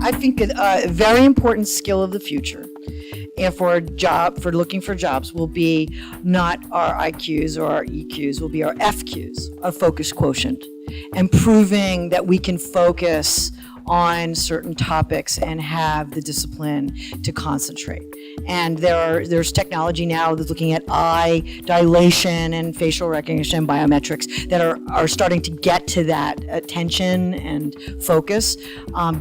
I think a very important skill of the future, and for looking for jobs, will be not our IQs or our EQs, will be our FQs, our focus quotient, and proving that we can focus on certain topics and have the discipline to concentrate. And there's technology now that's looking at eye dilation and facial recognition biometrics that are starting to get to that attention and focus,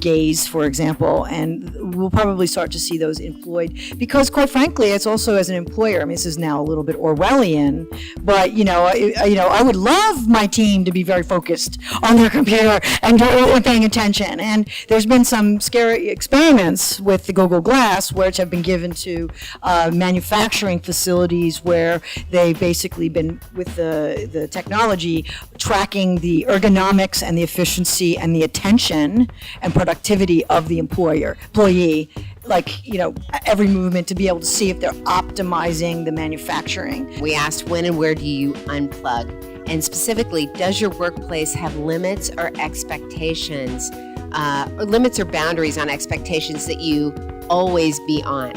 gaze, for example, and we'll probably start to see those employed because, quite frankly, it's also as an employer. I mean, this is now a little bit Orwellian, but I would love my team to be very focused on their computer and paying attention. And there's been some scary experiments with the Google Glass, which have been given to manufacturing facilities where they've basically been, with the technology, tracking the ergonomics and the efficiency and the attention and productivity of the employee, like, every movement, to be able to see if they're optimizing the manufacturing. We asked, when and where do you unplug? And specifically, does your workplace have limits or expectations, or limits or boundaries on expectations that you always be on?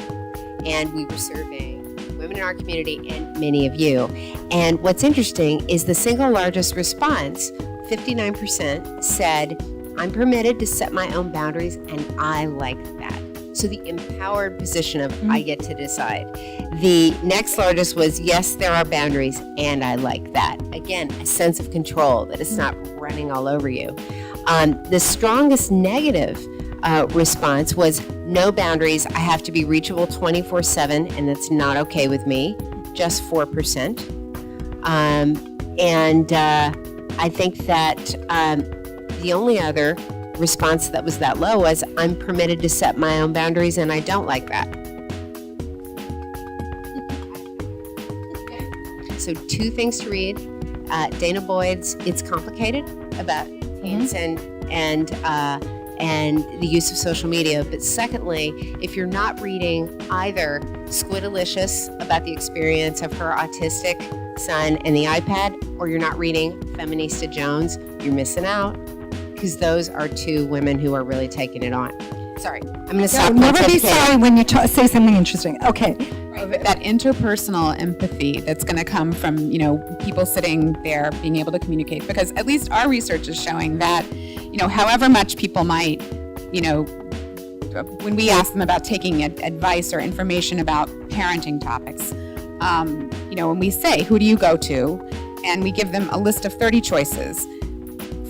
And we were surveying women in our community and many of you. And what's interesting is the single largest response, 59%, said, I'm permitted to set my own boundaries and I like that. So the empowered position of I get to decide. The next largest was, yes, there are boundaries and I like that. Again, a sense of control, that it's not running all over you. The strongest negative response was no boundaries. I have to be reachable 24/7 and that's not okay with me. Just 4%. I think that the only other response that was that low was, I'm permitted to set my own boundaries and I don't like that. So 2 things to read. Dana Boyd's It's Complicated, about teens and the use of social media. But secondly, if you're not reading either Squidalicious, about the experience of her autistic son and the iPad, or you're not reading Feminista Jones, you're missing out, because those are 2 women who are really taking it on. Sorry, I'm going to stop. Never be sorry when you say something interesting. Okay. That interpersonal empathy that's going to come from, people sitting there being able to communicate, because at least our research is showing that, however much people might, when we ask them about taking advice or information about parenting topics, when we say, who do you go to? And we give them a list of 30 choices.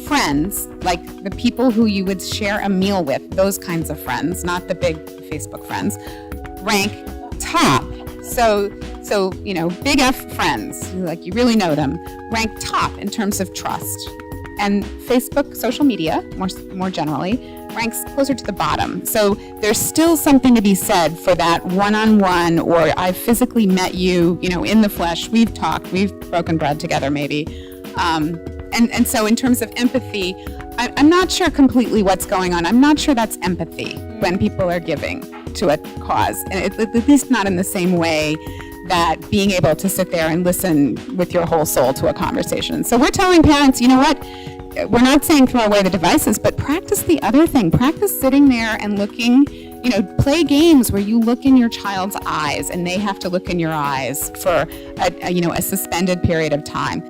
Friends, like the people who you would share a meal with, those kinds of friends, not the big Facebook friends, rank top. So big F friends, like you really know them, rank top in terms of trust. And Facebook, social media, more generally, ranks closer to the bottom. So there's still something to be said for that one-on-one, or I've physically met you, in the flesh, we've talked, we've broken bread together maybe. And so in terms of empathy, I'm not sure completely what's going on. I'm not sure that's empathy when people are giving to a cause, and at least not in the same way that being able to sit there and listen with your whole soul to a conversation. So we're telling parents, you know what? We're not saying throw away the devices, but practice the other thing. Practice sitting there and looking, play games where you look in your child's eyes and they have to look in your eyes for a suspended period of time.